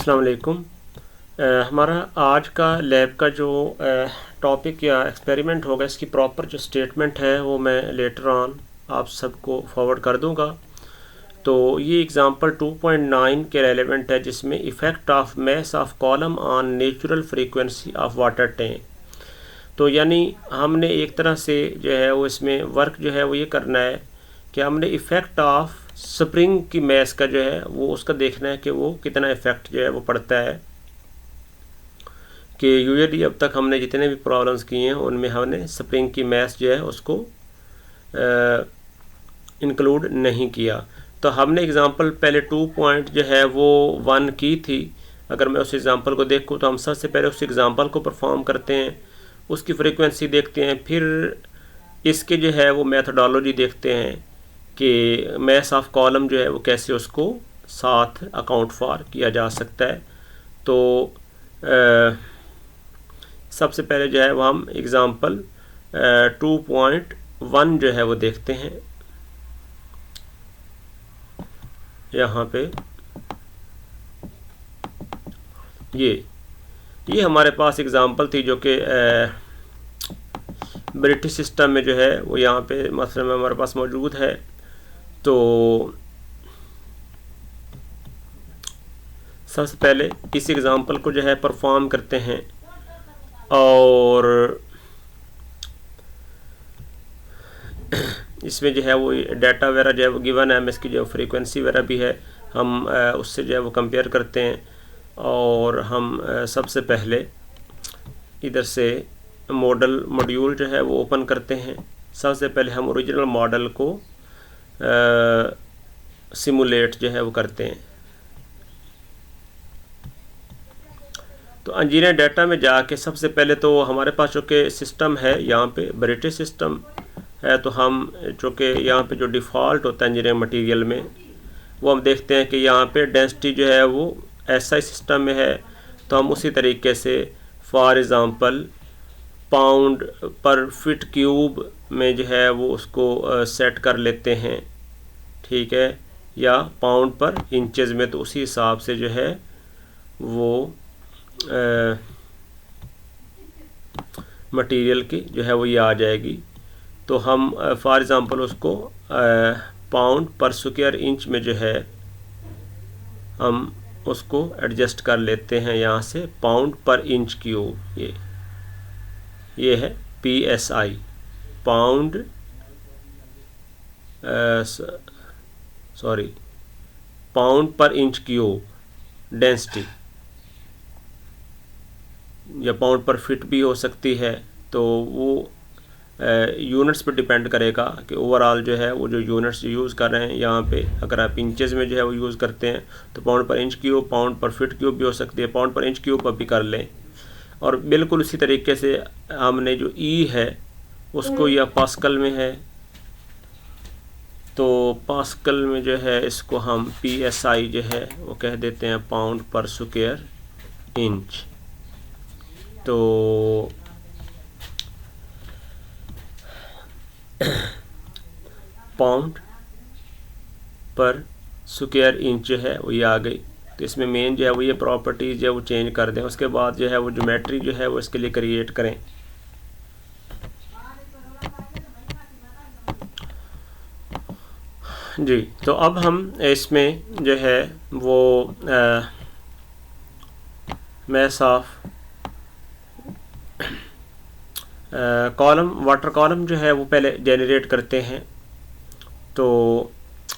अस्सलाम वालेकुम। हमारा आज का लैब का जो टॉपिक या एक्सपेरिमेंट होगा, इसकी प्रॉपर जो स्टेटमेंट है वो मैं लेटर ऑन आप सबको फॉरवर्ड कर दूंगा। तो ये एग्ज़ाम्पल 2.9 के रेलेवेंट है, जिसमें effect of mass of column on natural frequency of water tank. तो यानी हमने एक तरह से जो है वो इसमें वर्क जो है वो ये करना है कि हमने इफ़ेक्ट ऑफ स्प्रिंग की मैस का जो है वो उसका देखना है कि वो कितना इफ़ेक्ट जो है वो पड़ता है। कि यूजुअली अब तक हमने जितने भी प्रॉब्लम्स किए हैं उनमें हमने स्प्रिंग की मैस जो है उसको इंक्लूड नहीं किया। तो हमने एग्ज़ाम्पल पहले 2 पॉइंट जो है वो 1 की थी। अगर मैं उस एग्ज़ाम्पल को देखूँ तो हम सबसे पहले उस एग्ज़ाम्पल को परफॉर्म करते हैं, उसकी फ्रीक्वेंसी देखते हैं, फिर इसके जो है वो मेथडोलॉजी देखते हैं कि मैस ऑफ कॉलम जो है वो कैसे उसको साथ अकाउंट फॉर किया जा सकता है। तो सबसे पहले जो है वो हम एग्ज़ाम्पल 2.1 जो है वो देखते हैं। यहाँ पे ये हमारे पास एग्ज़ाम्पल थी जो कि ब्रिटिश सिस्टम में जो है वो यहाँ पे मसले में हमारे पास मौजूद है। तो सबसे पहले इस एग्ज़ाम्पल को जो है परफॉर्म करते हैं और इसमें जो है वो डाटा वगैरह जो है वो गिवन है, इसकी जो फ्रीक्वेंसी वगैरह भी है, हम उससे जो है वो कंपेयर करते हैं। और हम सबसे पहले इधर से मॉड्यूल जो है वो ओपन करते हैं। सबसे पहले हम ओरिजिनल मॉडल को सिमुलेट जो है वो करते हैं। तो इंजीनियर डाटा में जाके सबसे पहले तो हमारे पास जो कि सिस्टम है यहाँ पे ब्रिटिश सिस्टम है, तो हम जो कि यहाँ पे जो डिफ़ॉल्ट होता है इंजीनियरिंग मटेरियल में वो हम देखते हैं कि यहाँ पे डेंसिटी जो है वो SI सिस्टम में है। तो हम उसी तरीके से फॉर एग्ज़ाम्पल पाउंड पर फीट क्यूब में जो है वो उसको सेट कर लेते हैं, ठीक है, या पाउंड पर इंचेस में। तो उसी हिसाब से जो है वो मटेरियल की जो है वो ये आ जाएगी। तो हम फॉर एग्ज़ाम्पल उसको पाउंड पर स्क्वायर इंच में जो है हम उसको एडजस्ट कर लेते हैं यहाँ से पाउंड पर इंच क्यूब। ये है PSI, पाउंड पाउंड पर इंच क्यूब डेंसिटी, या पाउंड पर फिट भी हो सकती है। तो वो यूनिट्स पर डिपेंड करेगा कि ओवरऑल जो है वो जो यूनिट्स यूज़ कर रहे हैं यहाँ पे, अगर आप इंचेस में जो है वो यूज़ करते हैं तो पाउंड पर इंच क्यूब, पाउंड पर फिट क्यूब भी हो सकती है, पाउंड पर इंच क्यूब पर भी कर लें। और बिल्कुल उसी तरीके से हमने जो E है उसको या पास्कल में है, तो पास्कल में जो है इसको हम PSI जो है वो कह देते हैं पाउंड पर स्क्वायर इंच। तो पाउंड पर स्क्वायर इंच जो है वो ये आ गई। तो इसमें मेन जो है वो ये प्रॉपर्टीज जो है वो चेंज कर दें, उसके बाद जो है वो ज्योमेट्री जो है वो इसके लिए क्रिएट करें। जी, तो अब हम इसमें जो है वो mass of column, water column जो है वो पहले जनरेट करते हैं। तो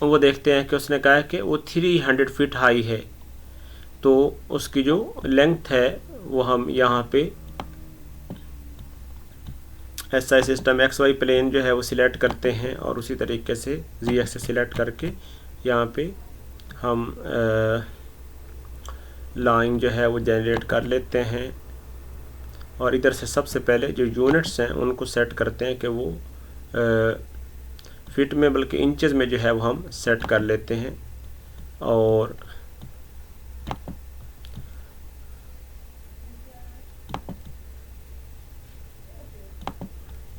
वो देखते हैं कि उसने कहा है कि वो 300 फीट हाई है, तो उसकी जो लेंथ है वो हम यहाँ पे SI सिस्टम XY प्लेन जो है वो सिलेक्ट करते हैं और उसी तरीके से Z एक्सिस सिलेक्ट करके यहाँ पे हम लाइन जो है वो जनरेट कर लेते हैं। और इधर से सबसे पहले जो यूनिट्स हैं उनको सेट करते हैं कि वो फीट में बल्कि इंचेस में जो है वो हम सेट कर लेते हैं। और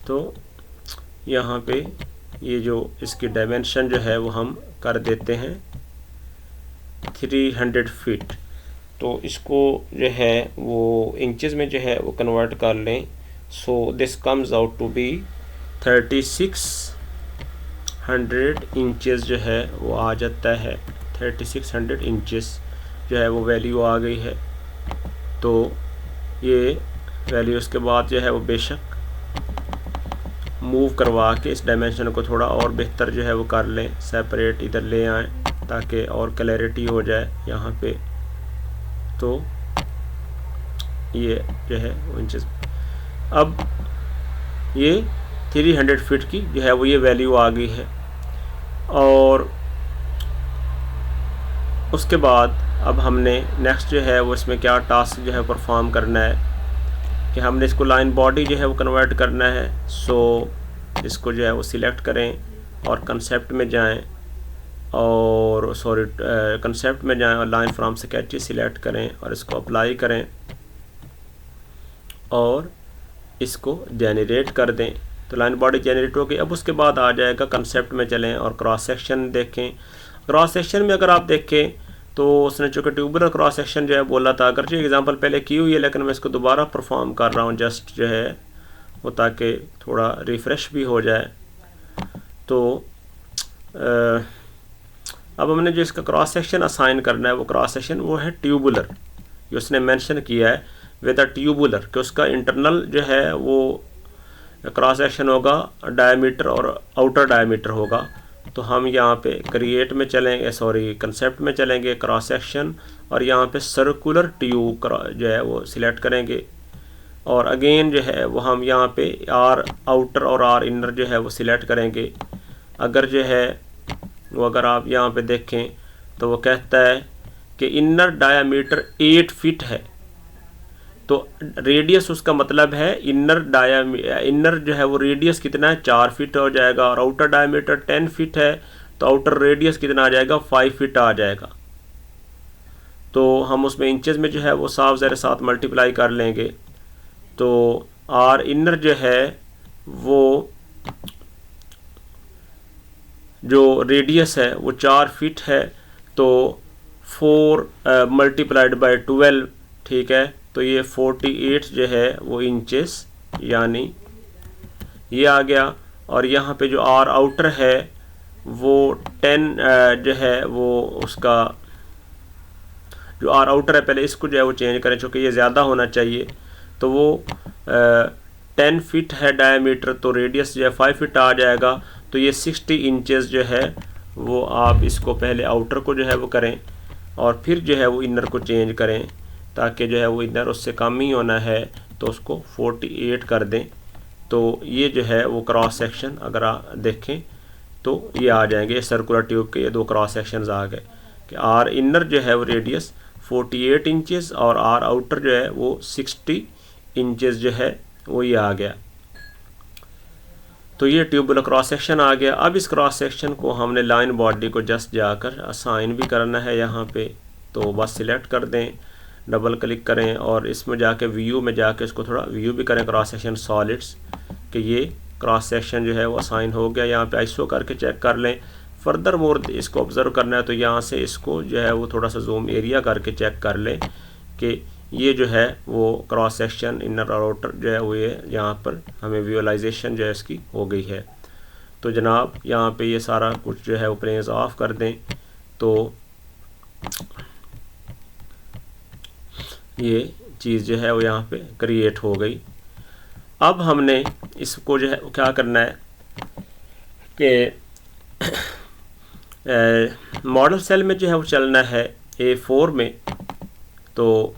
तो यहाँ पे ये जो इसकी डायमेंशन जो है वो हम कर देते हैं 300 फीट। तो इसको जो है वो इंचेस में जो है वो कन्वर्ट कर लें। So this comes out to be 3600 inches जो है वो आ जाता है। 3600 इंचेस जो है वो वैल्यू आ गई है। तो ये वैल्यू उसके बाद जो है वो बेशक मूव करवा के इस डायमेंशन को थोड़ा और बेहतर जो है वो कर लें, सेपरेट इधर ले आएँ ताकि और क्लैरिटी हो जाए यहाँ पे। तो ये जो है वो इंचेस, अब ये 300 फीट की जो है वो ये वैल्यू आ गई है। और उसके बाद अब हमने नेक्स्ट जो है वो इसमें क्या टास्क जो है परफॉर्म करना है कि हमने इसको लाइन बॉडी जो है वो कन्वर्ट करना है। सो इसको जो है वो सिलेक्ट करें और कंसेप्ट में जाएं और कंसेप्ट में जाएं और लाइन फ्रॉम स्केचेस सिलेक्ट करें और इसको अप्लाई करें और इसको जेनरेट कर दें। तो लाइन बॉडी जेनरेट हो गई। अब उसके बाद आ जाएगा कंसेप्ट में चलें और क्रॉस सेक्शन देखें। क्रॉस सेक्शन में अगर आप देखें तो उसने चूँकि ट्यूबुलर क्रॉस सेक्शन जो है बोला था, अगर जो एग्जांपल पहले की हुई है लेकिन मैं इसको दोबारा परफॉर्म कर रहा हूँ जस्ट जो है वो ताकि थोड़ा रिफ़्रेश भी हो जाए। तो अब हमने जो इसका क्रॉस सेक्शन असाइन करना है वो क्रॉस सेक्शन वो है ट्यूबुलर। ये उसने मेंशन किया है विद अ ट्यूबुलर कि उसका इंटरनल जो है वो क्रॉस सेक्शन होगा डायमीटर और आउटर डायमीटर होगा। तो हम यहाँ पे क्रिएट में चलेंगे, कंसेप्ट में चलेंगे, क्रॉस सेक्शन, और यहाँ पे सर्कुलर ट्यूब जो है वो सिलेक्ट करेंगे। और अगेन जो है वो हम यहाँ पे आर आउटर और आर इनर जो है वो सिलेक्ट करेंगे। अगर जो है वो अगर आप यहाँ पे देखें तो वो कहता है कि इनर डायामीटर 8 फीट है। तो रेडियस उसका मतलब है इनर जो है वो रेडियस कितना है 4 फीट हो जाएगा, और आउटर डायमीटर 10 फीट है तो आउटर रेडियस कितना आ जाएगा 5 फीट आ जाएगा। तो हम उसमें इंचेस में जो है वो साफ ज़रा साथ मल्टीप्लाई कर लेंगे। तो आर इनर जो है वो जो रेडियस है वो 4 फीट है, तो 4 मल्टीप्लाइड बाई 12, ठीक है। तो ये 48 जो है वो इंचेस यानी ये आ गया। और यहाँ पे जो आर आउटर है वो 10 जो है वो उसका जो आर आउटर है पहले इसको जो है वो चेंज करें चूँकि ये ज़्यादा होना चाहिए। तो वो 10 फीट है डायमीटर, तो रेडियस जो है 5 फीट आ जाएगा। तो ये 60 इंचेस जो है वो आप इसको पहले आउटर को जो है वो करें और फिर जो है वो इनर को चेंज करें ताकि जो है वो इनर उससे कम ही होना है, तो उसको 48 कर दें। तो ये जो है वो क्रॉस सेक्शन अगर आप देखें तो ये आ जाएंगे सर्कुलर ट्यूब के ये 2 क्रॉस सेक्शंस आ गए कि आर इनर जो है वो रेडियस 48 इंचेस और आर आउटर जो है वो 60 इंचेस जो है वो ये आ गया। तो ये ट्यूबुलर क्रॉस सेक्शन आ गया। अब इस क्रॉस सेक्शन को हमने लाइन बॉडी को जस्ट जाकर असाइन भी करना है यहाँ पे। तो बस सिलेक्ट कर दें, डबल क्लिक करें और इसमें जाके व्यू में जाके इसको थोड़ा व्यू भी करें क्रॉस सेक्शन सॉलिड्स कि ये क्रॉस सेक्शन जो है वो असाइन हो गया। यहाँ पे आईसो करके चेक कर लें। फर्दर मोर इसको ऑब्ज़र्व करना है तो यहाँ से इसको जो है वो थोड़ा सा जूम एरिया करके चेक कर लें कि ये जो है वो क्रॉस सेक्शन इनर और आउटर जो है वो ये यहाँ पर हमें विजुअलाइजेशन जो है इसकी हो गई है। तो जनाब यहाँ पे ये सारा कुछ जो है वो प्लेन्स ऑफ कर दें तो ये चीज़ जो है वो यहाँ पे क्रिएट हो गई। अब हमने इसको जो है क्या करना है कि मॉडल सेल में जो है वो चलना है A4 में। तो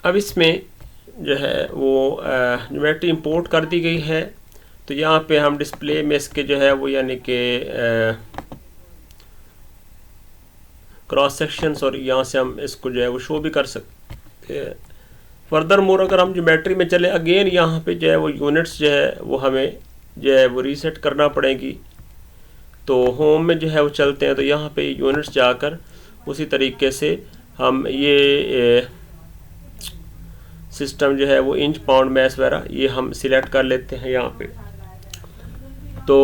अब इसमें जो है वो ज्योमेट्री इंपोर्ट कर दी गई है। तो यहाँ पे हम डिस्प्ले में इसके जो है वो यानी कि क्रॉस सेक्शंस और यहाँ से हम इसको जो है वो शो भी कर सकते हैं। फर्दर मोर अगर हम ज्योमेट्री में चले अगेन यहाँ पे जो है वो यूनिट्स जो है वो हमें जो है वो रीसेट करना पड़ेगी। तो होम में जो है वो चलते हैं तो यहाँ पे यूनिट्स जाकर उसी तरीके से हम ये सिस्टम जो है वो इंच पाउंड मैस वगैरह ये हम सिलेक्ट कर लेते हैं यहाँ पे। तो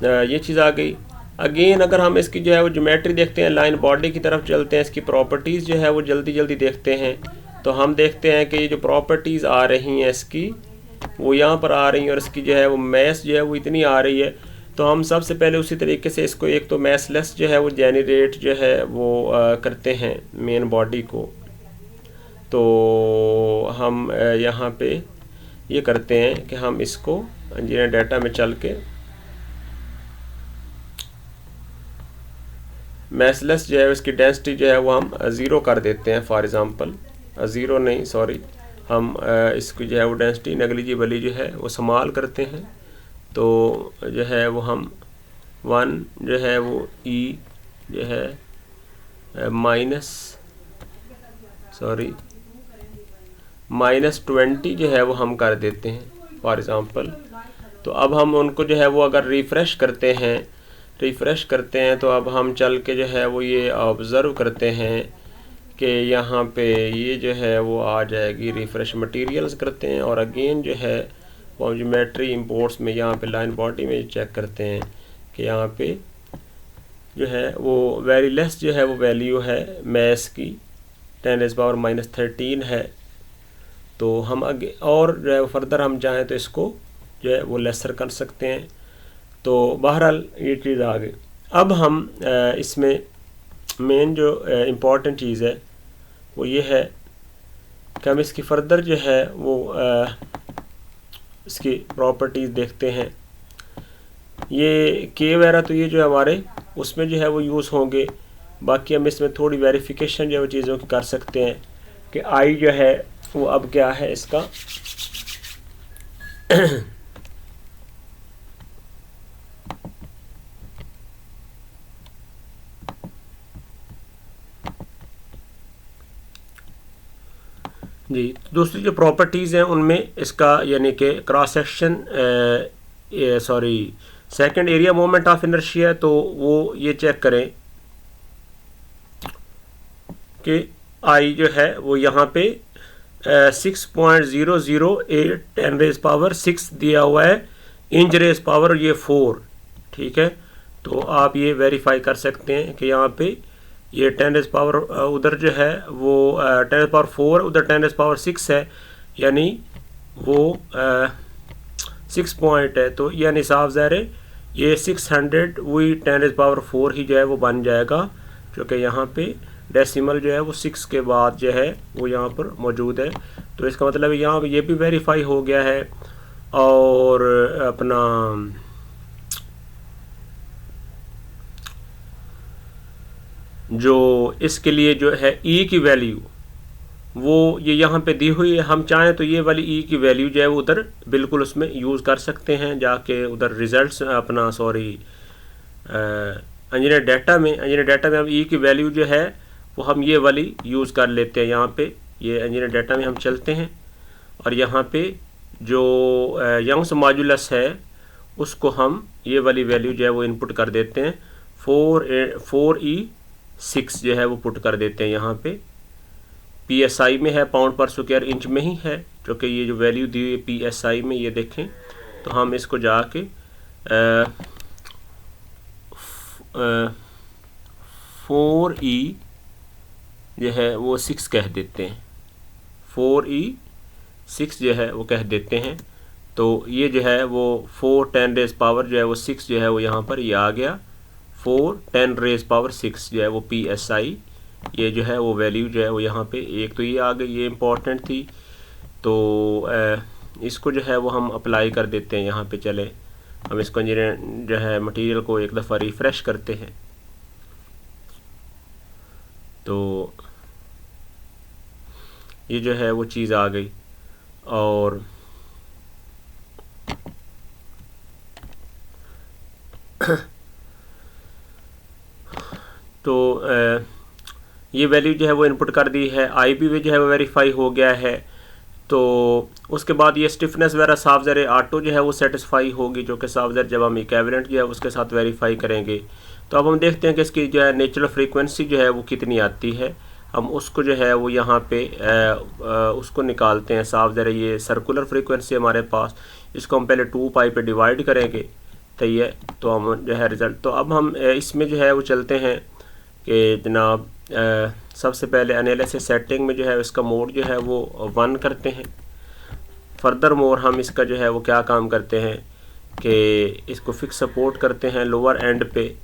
ये चीज़ आ गई। अगेन अगर हम इसकी जो है वो ज्योमेट्री देखते हैं, लाइन बॉडी की तरफ चलते हैं, इसकी प्रॉपर्टीज़ जो है वो जल्दी जल्दी देखते हैं, तो हम देखते हैं कि ये जो प्रॉपर्टीज़ आ रही हैं इसकी वो यहाँ पर आ रही हैं, और इसकी जो है वो मैस जो है वो इतनी आ रही है। तो हम सबसे पहले उसी तरीके से इसको एक तो मैसलेस जो है वो जेनरेट जो है वो करते हैं मेन बॉडी को। तो हम यहाँ पे ये करते हैं कि हम इसको इंजीनियर डाटा में चल के मैसलेस जो है इसकी डेंसिटी जो है वो हम 0 कर देते हैं। फॉर एग्ज़ाम्पल 0 नहीं, सॉरी, हम इसकी जो है वो डेंसिटी नेग्लिजिबली जो है वो संभाल करते हैं। तो जो है वो हम 1 जो है वो ई जो है -20 जो है वो हम कर देते हैं फॉर एग्ज़ाम्पल। तो अब हम उनको जो है वो अगर रिफ़्रेश करते हैं तो अब हम चल के जो है वो ये ऑब्ज़र्व करते हैं कि यहाँ पे ये जो है वो आ जाएगी। रिफ़्रेश मटेरियल्स करते हैं और अगेन जो है वो ज्योमेट्री इंपोर्ट्स में यहाँ पे लाइन बॉडी में चेक करते हैं कि यहाँ पे जो है वो वेरी लेस जो है वो वैल्यू है मैस की 10⁻⁻13 है। तो हम आगे और जो है फर्दर हम चाहें तो इसको जो है वो लेसर कर सकते हैं। तो बहरहाल ये चीज़ आ गई। अब हम इसमें मेन जो इम्पॉर्टेंट चीज़ है वो ये है कि हम इसकी फर्दर जो है वो इसकी प्रॉपर्टीज़ देखते हैं। ये के वगैरह तो ये जो हमारे उसमें जो है वो यूज़ होंगे। बाकी हम इसमें थोड़ी वेरिफिकेशन जो है चीज़ों की कर सकते हैं कि आई जो है वो अब क्या है इसका जी। दूसरी जो प्रॉपर्टीज़ हैं उनमें इसका यानी कि cross section second area moment of inertia है। तो वो ये चेक करें कि आई जो है वो यहाँ पे 6.008 10⁻6 दिया हुआ है, इंच रेज़ पावर ये 4, ठीक है। तो आप ये वेरीफाई कर सकते हैं कि यहाँ पे ये 10⁻, उधर जो है वो 10⁻4, उधर 10⁻6 है, यानी वो 6 पॉइंट है। तो यानी साफ ज़ाहिर है ये 600 वही 10⁻4 ही जो है वो बन जाएगा, क्योंकि यहाँ पे डेसिमल जो है वो 6 के बाद जो है वो यहाँ पर मौजूद है। तो इसका मतलब यहाँ पे ये भी वेरीफाई हो गया है। और अपना जो इसके लिए जो है ई की वैल्यू वो ये यहाँ पे दी हुई है। हम चाहें तो ये वाली ई की वैल्यू जो है वो उधर बिल्कुल उसमें यूज़ कर सकते हैं जाके उधर रिज़ल्ट्स अपना इंजीनियर डाटा में हम ई की वैल्यू जो है वो हम ये वाली यूज़ कर लेते हैं। यहाँ पे ये इंजीनियर डाटा में हम चलते हैं और यहाँ पे जो यंग्स मॉड्यूलस है उसको हम ये वाली वैल्यू जो है वो इनपुट कर देते हैं। 4E6 जो है वो पुट कर देते हैं यहाँ पे। PSI में है, पाउंड पर स्क्वायर इंच में ही है, क्योंकि ये जो वैल्यू दी हुई है PSI में, ये देखें। तो हम इसको जाके 4E जो है वो 6 कह देते हैं। 4E6 जो है वो कह देते हैं। तो ये जो है वो 4 10⁻⁻ जो है वो 6 जो है वो यहाँ पर ये आ गया। 4 10⁻⁶ जो है वो PSI, ये जो है वो वैल्यू जो है वो यहाँ पे एक तो ये आ गई, ये इम्पोर्टेंट थी। तो इसको जो है वो हम अप्लाई कर देते हैं यहाँ पे। चले हम इसको इंजीनियर जो है मटेरियल को एक दफ़ा रिफ़्रेश करते हैं। तो ये जो है वो चीज़ आ गई। और तो ये वैल्यू जो है वो इनपुट कर दी है। आई भी जो है वो वेरीफाई हो गया है। तो उसके बाद ये स्टिफनेस वगैरह साफ ज़रे ऑटो जो है वो सेटिस्फाई होगी, जो कि साफ ज़र जब हम इक्विवेलेंट जो है उसके साथ वेरीफाई करेंगे। तो अब हम देखते हैं कि इसकी जो है नेचुरल फ्रीक्वेंसी जो है वो कितनी आती है। हम उसको जो है वो यहाँ पे उसको निकालते हैं। साफ ज़रा ये सर्कुलर फ्रीक्वेंसी हमारे पास, इसको हम पहले 2 पाई पे डिवाइड करेंगे सही है। तो हम जो है रिज़ल्ट, तो अब हम इसमें जो है वो चलते हैं कि जनाब सबसे पहले एनालिसिस सेटिंग में जो है इसका मोड जो है वो 1 करते हैं। फर्दर मोर हम इसका जो है वो क्या काम करते हैं कि इसको फिक्स सपोर्ट करते हैं लोअर एंड पे।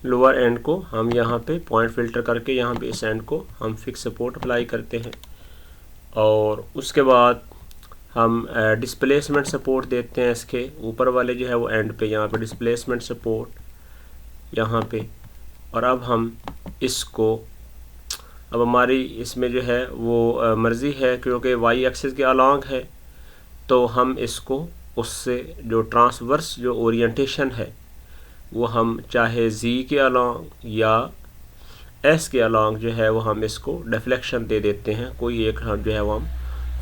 लोअर एंड को हम यहाँ पे पॉइंट फिल्टर करके यहाँ पे इस एंड को हम फिक्स सपोर्ट अप्लाई करते हैं, और उसके बाद हम डिस्प्लेसमेंट सपोर्ट देते हैं इसके ऊपर वाले जो है वो एंड पे, यहाँ पे डिस्प्लेसमेंट सपोर्ट यहाँ पे। और अब हम इसको, अब हमारी इसमें जो है वो मर्ज़ी है क्योंकि वाई एक्सिस के अलॉन्ग है, तो हम इसको उससे जो ट्रांसवर्स जो ओरिएंटेशन है वो हम चाहे जी के अलॉन्ग या एस के अलॉन्ग जो है वो हम इसको डिफ्लेक्शन दे देते हैं, कोई एक हम जो है वो हम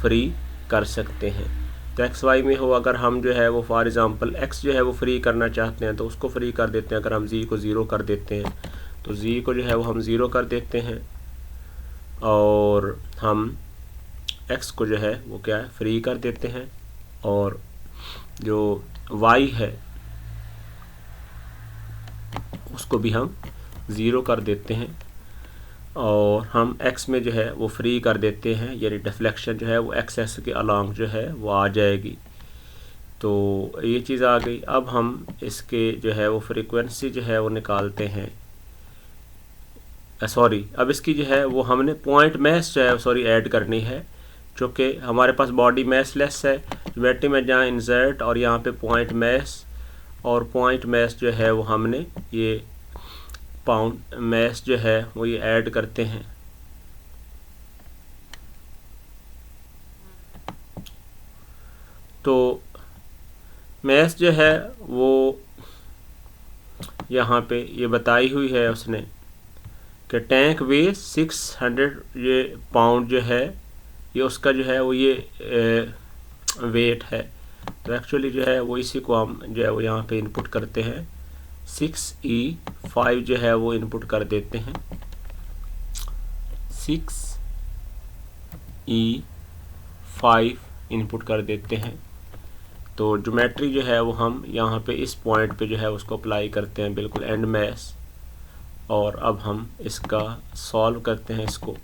फ्री कर सकते हैं। तो एक्स वाई में हो, अगर हम जो है वो फॉर एग्ज़ाम्पल एक्स जो है वो फ्री करना चाहते हैं तो उसको फ्री कर देते हैं। अगर हम जी को ज़ीरो कर देते हैं तो जी को जो है वो हम ज़ीरो कर देते हैं, और हम एक्स को जो है वो क्या है फ्री कर देते हैं, और जो वाई है उसको भी हम ज़ीरो कर देते हैं, और हम एक्स में जो है वो फ्री कर देते हैं, यानी डिफ्लेक्शन जो है वो एक्सेस के अलॉन्ग जो है वो आ जाएगी। तो ये चीज़ आ गई। अब हम इसके जो है वो फ्रीक्वेंसी जो है वो निकालते हैं, सॉरी अब इसकी जो है वो हमने पॉइंट मैस जो है सॉरी ऐड करनी है, चूँकि हमारे पास बॉडी मैस लेस है। ज्योमेट्री में जहाँ इंसर्ट और यहाँ पे पॉइंट मैस, और पॉइंट मैस जो है वो हमने ये पाउंड मैस जो है वो ये ऐड करते हैं। तो मैस जो है वो यहाँ पे ये बताई हुई है उसने कि टैंक वे 600 ये पाउंड जो है ये उसका जो है वो ये वेट है। तो एक्चुअली जो है वो इसी को हम जो है वो यहाँ पे इनपुट करते हैं, 6E5 जो है वो इनपुट कर देते हैं, 6E5 इनपुट कर देते हैं। तो ज्योमेट्री जो है वो हम यहाँ पे इस पॉइंट पे जो है उसको अप्लाई करते हैं बिल्कुल एंड मैस, और अब हम इसका सॉल्व करते हैं इसको।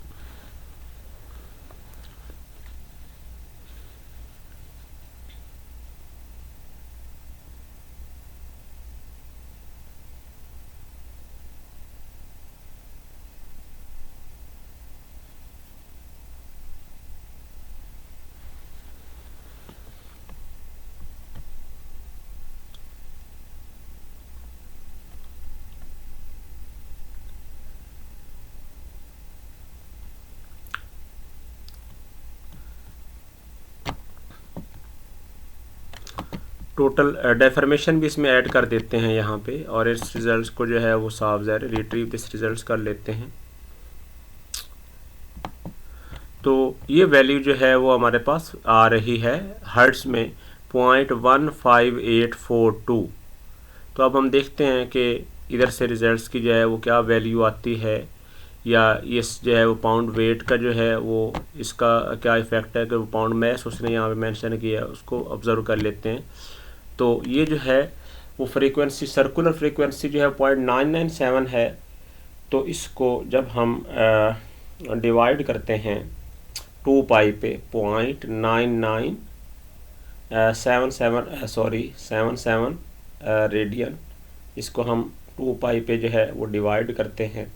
टोटल डेफर्मेशन भी इसमें ऐड कर देते हैं यहाँ पे, और इस रिजल्ट्स को जो है वो साफ ज़ाहिर रिट्रीव दिस रिजल्ट्स कर लेते हैं। तो ये वैल्यू जो है वो हमारे पास आ रही है हर्ट्ज़ में 0.15842। तो अब हम देखते हैं कि इधर से रिजल्ट्स की जो है वो क्या वैल्यू आती है, या इस जो है वो पाउंड वेट का जो है वो इसका क्या इफ़ेक्ट है कि वो पाउंड मैस उसने यहाँ पे मेंशन किया है, उसको ऑब्ज़र्व कर लेते हैं। तो ये जो है वो फ्रीक्वेंसी सर्कुलर फ्रीक्वेंसी जो है 0.997 है। तो इसको जब हम डिवाइड करते हैं 2 पाई पे 0.9977 रेडियन, इसको हम 2 पाई पे जो है वो डिवाइड करते हैं,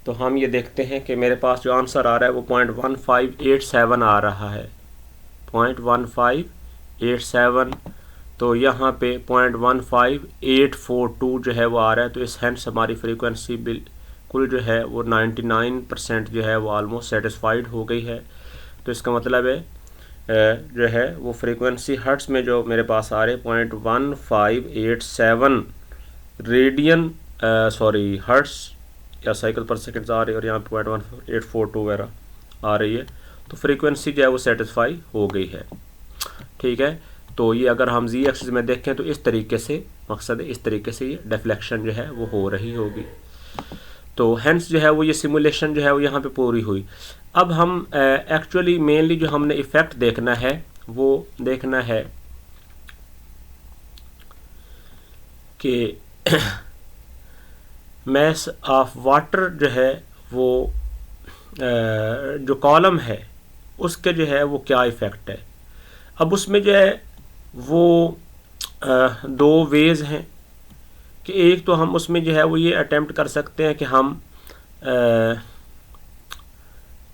तो हम ये देखते हैं कि मेरे पास जो आंसर आ रहा है वो 0.1587 आ रहा है, 0.1587। तो यहाँ पे 0.15842 जो है वो आ रहा है। तो इस हैंड्स हमारी फ्रीक्वेंसी बिल्कुल जो है वो 99% जो है वो ऑलमोस्ट सेटिस्फाइड हो गई है। तो इसका मतलब है जो है वो फ्रीक्वेंसी हर्ट्स में जो मेरे पास आ रहे 0.1587 रेडियन सॉरी हर्ट्स या साइकिल पर सेकंड आ रही है, और यहाँ पे 0.1842 वगैरह आ रही है। तो फ्रीक्वेंसी जो है वो सेटिस्फाई हो गई है। ठीक है। तो ये अगर हम जी एक्सिस में देखें तो इस तरीके से, मकसद इस तरीके से ये डिफ्लेक्शन जो है वो हो रही होगी। तो हेंस जो है वो ये सिमुलेशन जो है वो यहाँ पे पूरी हुई। अब हम एक्चुअली मेनली जो हमने इफ़ेक्ट देखना है वो देखना है कि मैस ऑफ वाटर जो है वो जो कॉलम है उसके जो है वो क्या इफ़ेक्ट है। अब उसमें जो है वो दो वेज़ हैं कि एक तो हम उसमें जो है वो ये अटेम्प्ट कर सकते हैं कि हम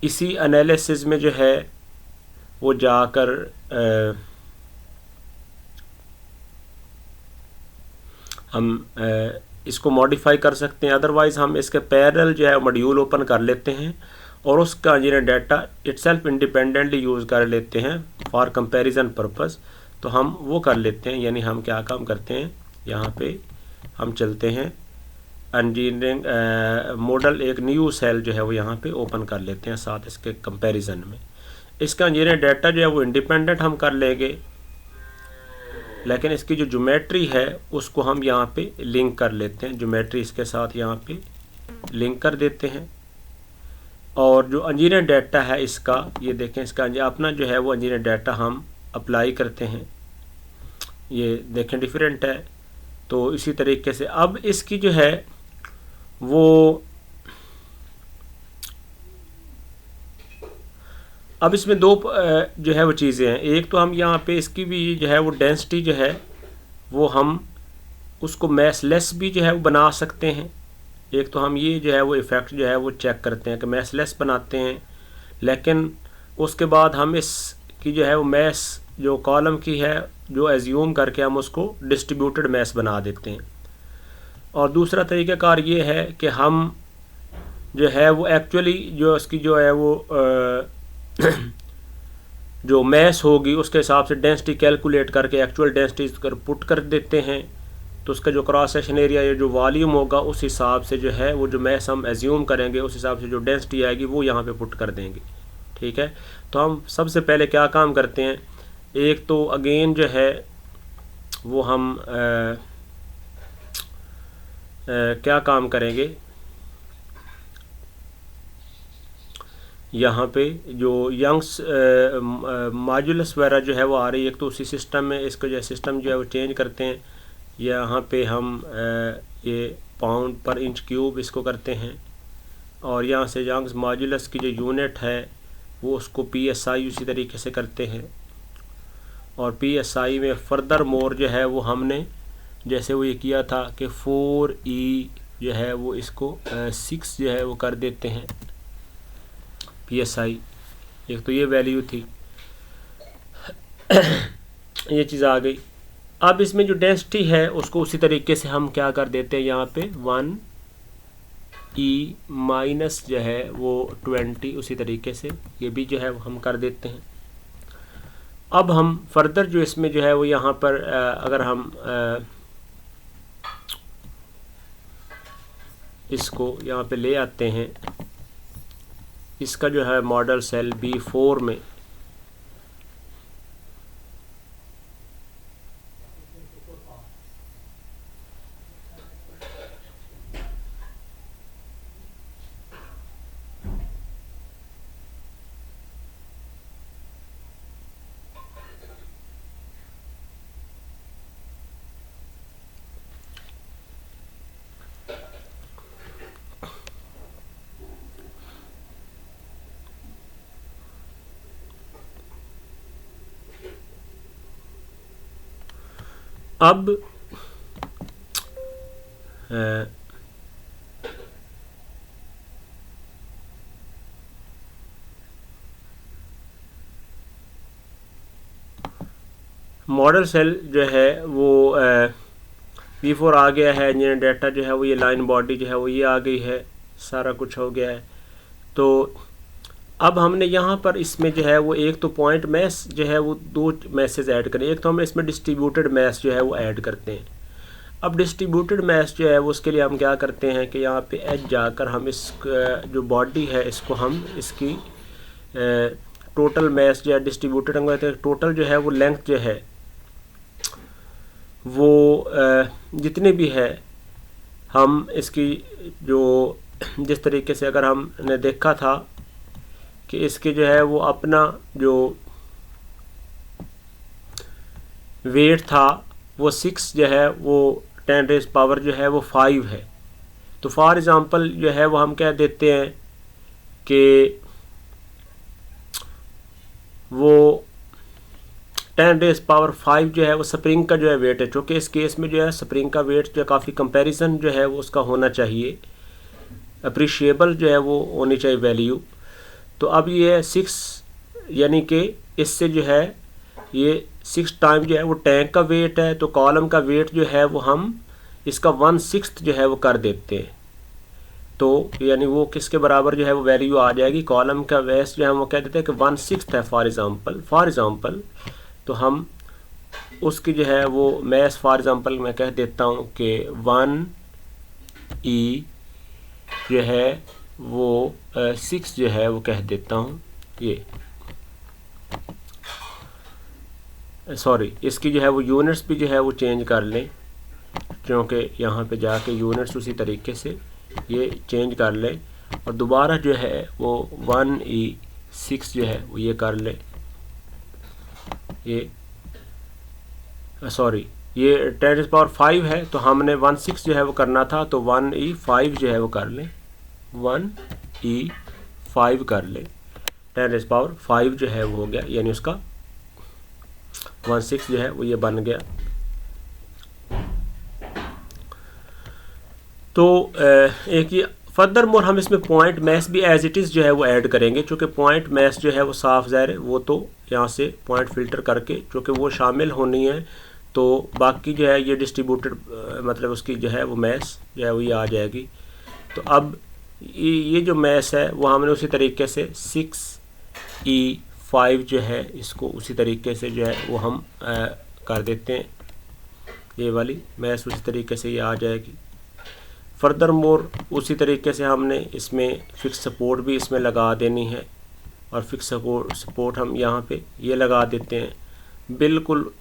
इसी एनालिसिस में जो है वो जाकर हम इसको मॉडिफाई कर सकते हैं। अदरवाइज़ हम इसके पैरेलल जो है मॉड्यूल ओपन कर लेते हैं और उसका engineer data itself independently use कर लेते हैं फॉर कंपैरिजन पर्पस। तो हम वो कर लेते हैं, यानी हम क्या काम करते हैं, यहाँ पे हम चलते हैं इंजीनियरिंग मॉडल, एक न्यू सेल जो है वो यहाँ पे ओपन कर लेते हैं साथ इसके कंपैरिजन में। इसका इंजीनियर डाटा जो है वो इंडिपेंडेंट हम कर लेंगे, लेकिन इसकी जो ज्योमेट्री है उसको हम यहाँ पे लिंक कर लेते हैं, ज्योमेट्री इसके साथ यहाँ पे लिंक कर देते हैं। और जो इंजीनियर डाटा है इसका, ये देखें, इसका अपना जो है वो इंजीनियर डाटा हम अप्लाई करते हैं, ये देखें डिफरेंट है। तो इसी तरीके से अब इसकी जो है वो, अब इसमें दो जो है वो चीज़ें हैं। एक तो हम यहाँ पे इसकी भी जो है वो डेंसिटी जो है वो हम उसको मैसलेस भी जो है वो बना सकते हैं। एक तो हम ये जो है वो इफ़ेक्ट जो है वो चेक करते हैं कि मैसलेस बनाते हैं, लेकिन उसके बाद हम इसकी जो है वो मैस जो कॉलम की है जो एज्यूम करके हम उसको डिस्ट्रीब्यूटेड मैस बना देते हैं। और दूसरा तरीक़ाकार ये है कि हम जो है वो एक्चुअली जो इसकी जो है वो जो मैस होगी उसके हिसाब से डेंसिटी कैलकुलेट करके एक्चुअल डेंसिटी कर पुट कर देते हैं। तो उसका जो क्रॉस सेक्शन एरिया या जो वॉल्यूम होगा उस हिसाब से जो है वो जो मैस हम एज्यूम करेंगे उस हिसाब से जो डेंसिटी आएगी वो यहाँ पे पुट कर देंगे। ठीक है, तो हम सबसे पहले क्या काम करते हैं, एक तो अगेन जो है वो हम क्या काम करेंगे, यहाँ पे जो यंग्स मॉड्यूलस वगैरह जो है वो आ रही है, एक तो उसी सिस्टम में इसको जो सिस्टम जो है वो चेंज करते हैं। यहाँ पे हम ये पाउंड पर इंच क्यूब इसको करते हैं और यहाँ से यंग्स मॉड्यूलस की जो यूनिट है वो उसको PSI उसी तरीके से करते हैं। और PSI में फर्दर मोर जो है वो हमने जैसे वो ये किया था कि 4E जो है वो इसको 6 जो है वो कर देते हैं PSI। एक तो ये वैल्यू थी ये चीज़ आ गई। अब इसमें जो डेंसिटी है उसको उसी तरीके से हम क्या कर देते हैं, यहाँ पे 1E माइनस जो है वो 20 उसी तरीके से ये भी जो है वो हम कर देते हैं। अब हम फर्दर जो इसमें जो है वो यहाँ पर अगर हम इसको यहाँ पे ले आते हैं, इसका जो है मॉडल सेल B4 में अब मॉडल सेल जो है वो B4 आ गया है, इंजीनियर डाटा जो है वो ये लाइन बॉडी जो है वो ये आ गई है, सारा कुछ हो गया है। तो अब हमने यहाँ पर इसमें जो है वो एक तो पॉइंट मैस जो है वो दो मैसेज ऐड करें, एक तो हम इसमें डिस्ट्रीब्यूटेड मैस जो है वो ऐड करते हैं। अब डिस्ट्रीब्यूटेड मैस जो है वो उसके लिए हम क्या करते हैं कि यहाँ पे एच जाकर हम इस जो बॉडी है इसको हम इसकी टोटल मैस जो है डिस्ट्रीब्यूटेड हम कहते हैं, टोटल जो है वो लेंथ जो है वो जितने भी है हम इसकी जो जिस तरीके से अगर हमने देखा था कि इसके जो है वो अपना जो वेट था वो 6 जो है वो 10 रेज़ पावर जो है वो 5 है। तो फॉर एग्ज़ाम्पल जो है वो हम कह देते हैं कि वो 10 रेज़ पावर 5 जो है वो स्प्रिंग का जो है वेट है, चूँकि इस केस में जो है स्प्रिंग का वेट जो है काफ़ी कंपैरिजन जो है वो उसका होना चाहिए, अप्रिशिएबल जो है वो होनी चाहिए वैल्यू। तो अब ये 6 यानी कि इससे जो है ये 6 टाइम जो है वो टैंक का वेट है, तो कॉलम का वेट जो है वो हम इसका 1/6 जो है वो कर देते हैं। तो यानी वो किसके बराबर जो है वो वैल्यू आ जाएगी, कॉलम का वेस जो है वो कह देते हैं कि 1/6 है फॉर एग्ज़ाम्पल। तो हम उसकी जो है वो मैस फॉर एग्ज़ाम्पल मैं कह देता हूँ कि 1E जो है वो 6 जो है वो कह देता हूँ। ये सॉरी, इसकी जो है वो यूनिट्स भी जो है वो चेंज कर लें, क्योंकि यहाँ पे जाके यूनिट्स उसी तरीके से ये चेंज कर लें और दोबारा जो है वो 1E6 जो है वो ये कर लें। ये सॉरी, ये 10 रेज़ पावर 5 है, तो हमने 1/6 जो है वो करना था, तो 1E5 जो है वो कर लें, 1E5 कर लें। 10 रेज़ पावर 5 जो है वो हो गया, यानी उसका 1/6 जो है वो ये बन गया। तो एक ये फर्दर मोर हम इसमें पॉइंट मैस भी एज इट इज़ जो है वो ऐड करेंगे, चूँकि पॉइंट मैस जो है वो साफ ज़ाहिर है वो तो यहाँ से पॉइंट फ़िल्टर करके चूँकि वो शामिल होनी है, तो बाकी जो है ये डिस्ट्रीब्यूटेड मतलब उसकी जो है वो मैस जो है वो ये आ जाएगी। तो अब ये जो मैस है वो हमने उसी तरीके से 6E5 जो है इसको उसी तरीके से जो है वो हम कर देते हैं, ये वाली मैस उसी तरीके से ये आ जाएगी। फर्दर मोर उसी तरीके से हमने इसमें फिक्स सपोर्ट भी इसमें लगा देनी है, और फिक्स सपोर्ट हम यहाँ पे ये लगा देते हैं। बिल्कुल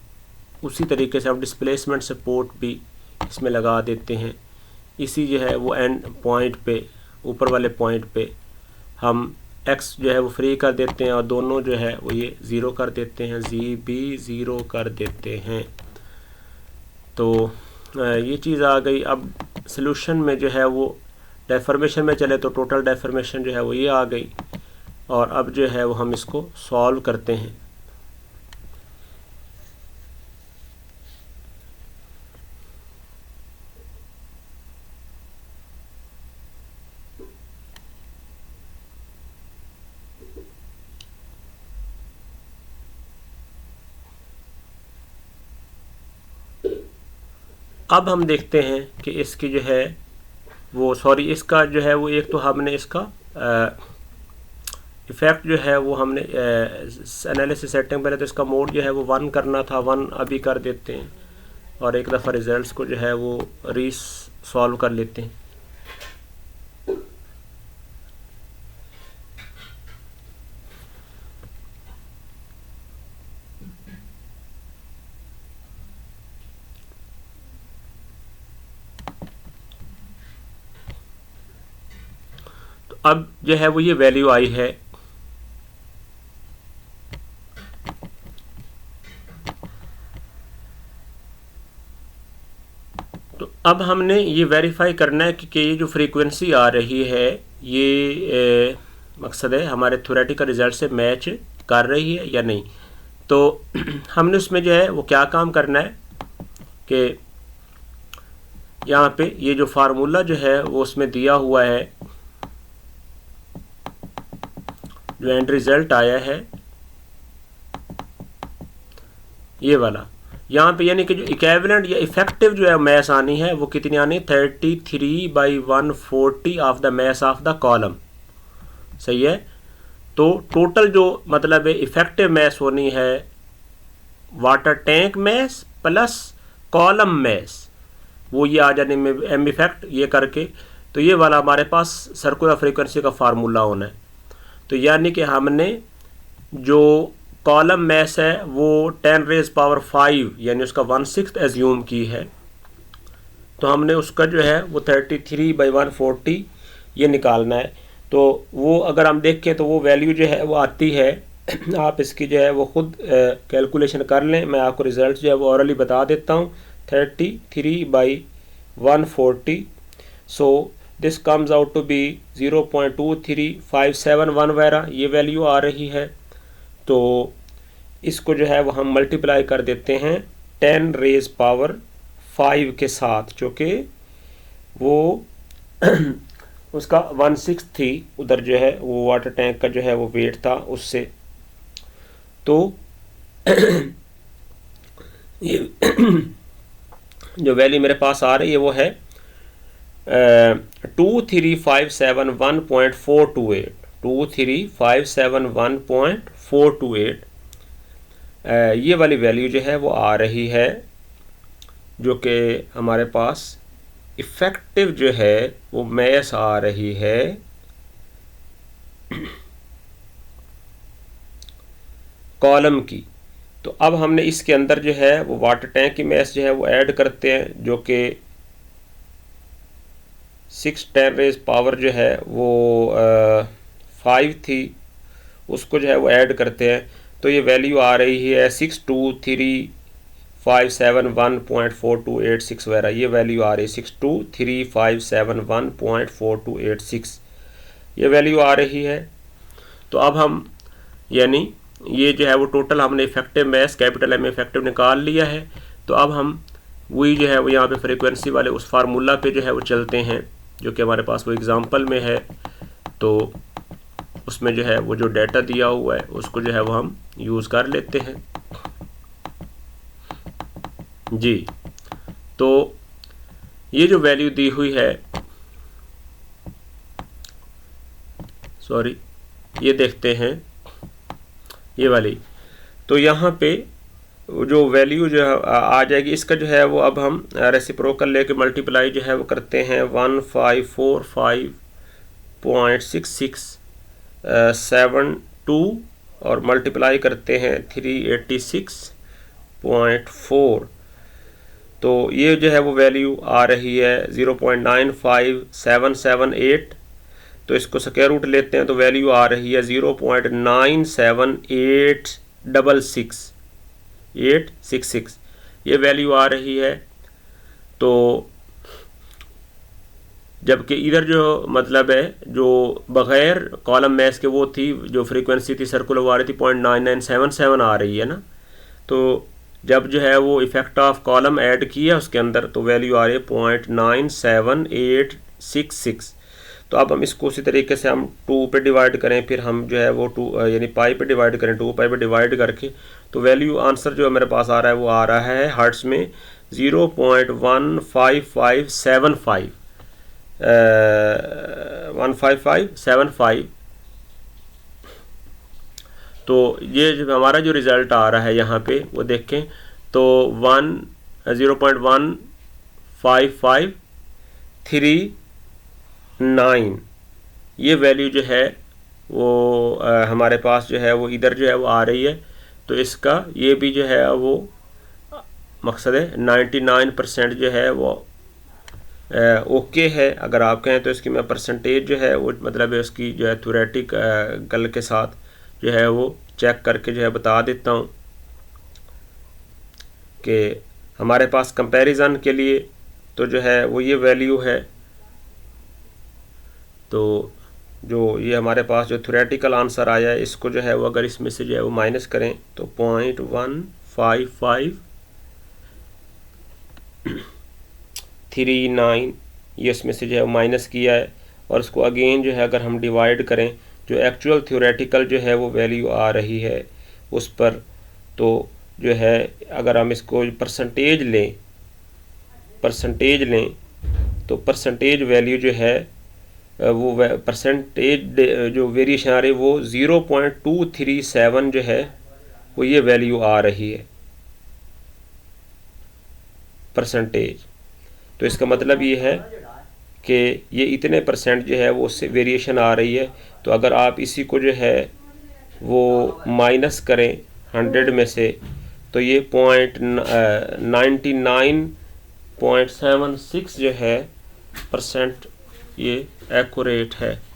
उसी तरीके से हम डिस्प्लेसमेंट सपोर्ट भी इसमें लगा देते हैं। इसी जो है वो एंड पॉइंट पे, ऊपर वाले पॉइंट पे हम x जो है वो फ्री कर देते हैं और दोनों जो है वो ये 0 कर देते हैं, भी 0 कर देते हैं। तो ये चीज़ आ गई। अब सॉल्यूशन में जो है वो डेफॉर्मेशन में चले तो टोटल डेफॉर्मेशन जो है वो ये आ गई, और अब जो है वो हम इसको सॉल्व करते हैं। अब हम देखते हैं कि इसकी जो है वो सॉरी इसका जो है वो एक तो हमने इसका इफ़ेक्ट जो है वो हमने एनालिसिस सेटिंग पहले तो इसका मोड जो है वो 1 करना था, 1 अभी कर देते हैं, और एक दफ़ा रिज़ल्ट्स को जो है वो सॉल्व कर लेते हैं। अब जो है वो ये वैल्यू आई है, तो अब हमने ये वेरीफाई करना है कि ये जो फ्रीक्वेंसी आ रही है ये मकसद है हमारे थ्योरेटिकल रिजल्ट से मैच कर रही है या नहीं। तो हमने उसमें जो है वो क्या काम करना है कि यहाँ पे ये जो फार्मूला जो है वो उसमें दिया हुआ है, जो एंड रिज़ल्ट आया है ये वाला, यहाँ पे यानी कि जो इक्विवेलेंट या इफेक्टिव जो है मैस आनी है वो कितनी आनी, 33/140 of the mass of the column. सही है। तो टोटल जो मतलब है इफेक्टिव मैस होनी है water tank mass plus column mass, वो ये आ जाने में एम इफेक्ट ये करके, तो ये वाला हमारे पास सर्कुलर फ्रीक्वेंसी का फार्मूला होना है। तो यानी कि हमने जो कॉलम मैस है वो 10 रेज पावर 5 यानी उसका 1/6 एज्यूम की है, तो हमने उसका जो है वो 33/140 ये निकालना है। तो वो अगर हम देखें तो वो वैल्यू जो है वो आती है आप इसकी जो है वो ख़ुद कैलकुलेशन कर लें, मैं आपको रिज़ल्ट जो है वो ऑरली बता देता हूँ। 33/140, so this comes out to be 0.23571 वगैरह ये वैल्यू आ रही है। तो इसको जो है वो हम मल्टीप्लाई कर देते हैं 10 रेज पावर 5 के साथ, जो कि वो उसका 1/6 थी उधर जो है वो वाटर टैंक का जो है वो वेट था उससे। तो ये जो वैल्यू मेरे पास आ रही है वो है 23571.428 23571.428 ये वाली वैल्यू जो है वो आ रही है, जो कि हमारे पास इफ़ेक्टिव जो है वो मैस आ रही है कॉलम की। तो अब हमने इसके अंदर जो है वो वाटर टैंक की मैस जो है वो ऐड करते हैं, जो कि 610 रेज पावर जो है वो 5 थी, उसको जो है वो ऐड करते हैं। तो ये वैल्यू आ रही है 62357.4286 वगैरह, ये वैल्यू आ रही है 62357.4286 ये वैल्यू आ रही है। तो अब हम यानी ये जो है वो टोटल हमने effective mass capital M effective निकाल लिया है। तो अब हम वही जो है वो यहाँ पे फ्रीक्वेंसी वाले उस फार्मूला पे जो है वो चलते हैं, जो कि हमारे पास वो एग्ज़ाम्पल में है। तो उसमें जो है वो जो डाटा दिया हुआ है उसको जो है वो हम यूज़ कर लेते हैं जी। तो ये जो वैल्यू दी हुई है, सॉरी ये देखते हैं ये वाली, तो यहाँ पे जो वैल्यू जो आ जाएगी इसका जो है वो अब हम रेसिप्रोकल लेके मल्टीप्लाई जो है वो करते हैं 1545.6672 और मल्टीप्लाई करते हैं 386.4। तो ये जो है वो वैल्यू आ रही है 0.95778। तो इसको स्क्वायर रूट लेते हैं तो वैल्यू आ रही है 0.97866 ये वैल्यू आ रही है। तो जबकि इधर जो मतलब है जो बग़ैर कॉलम मैस के वो थी जो फ्रीक्वेंसी थी सर्कुलर आ रही थी 0.9977 आ रही है ना। तो जब जो है वो इफ़ेक्ट ऑफ कॉलम ऐड किया उसके अंदर तो वैल्यू आ रही है 0.97866। तो अब हम इसको उसी तरीके से हम 2 पे डिवाइड करें, फिर हम जो है वो 2 यानी पाई पे डिवाइड करें, 2 पाई पे डिवाइड करके तो वैल्यू आंसर जो मेरे पास आ रहा है वो आ रहा है हर्ट्स में 0.15575 15575। तो ये जो हमारा जो रिज़ल्ट आ रहा है यहाँ पे वो देखें तो 0.15539 ये वैल्यू जो है वो हमारे पास जो है वो इधर जो है वो आ रही है। तो इसका ये भी जो है वो मकसद है 99% जो है वो ओके है। अगर आप कहें तो इसकी मैं परसेंटेज जो है वो मतलब है उसकी जो है थ्योरेटिकल के साथ जो है वो चेक करके जो है बता देता हूँ कि हमारे पास कंपैरिजन के लिए तो जो है वो ये वैल्यू है। तो जो ये हमारे पास जो थ्योरेटिकल आंसर आया है इसको जो है वो अगर इसमें से जो है वो माइनस करें तो 0.15539 ये इसमें से जो है माइनस किया है। और इसको अगेन जो है अगर हम डिवाइड करें जो एक्चुअल थ्योरेटिकल जो है वो वैल्यू आ रही है उस पर, तो जो है अगर हम इसको परसेंटेज लें तो परसेंटेज वैल्यू जो है वो परसेंटेज जो वेरिएशन आ रही है वो 0.237 जो है वो ये वैल्यू आ रही है परसेंटेज। तो इसका मतलब ये है कि ये इतने परसेंट जो है वो उससे वेरिएशन आ रही है। तो अगर आप इसी को जो है वो माइनस करें 100 में से, तो ये 99.76 जो है % ये एक्यूरेट है।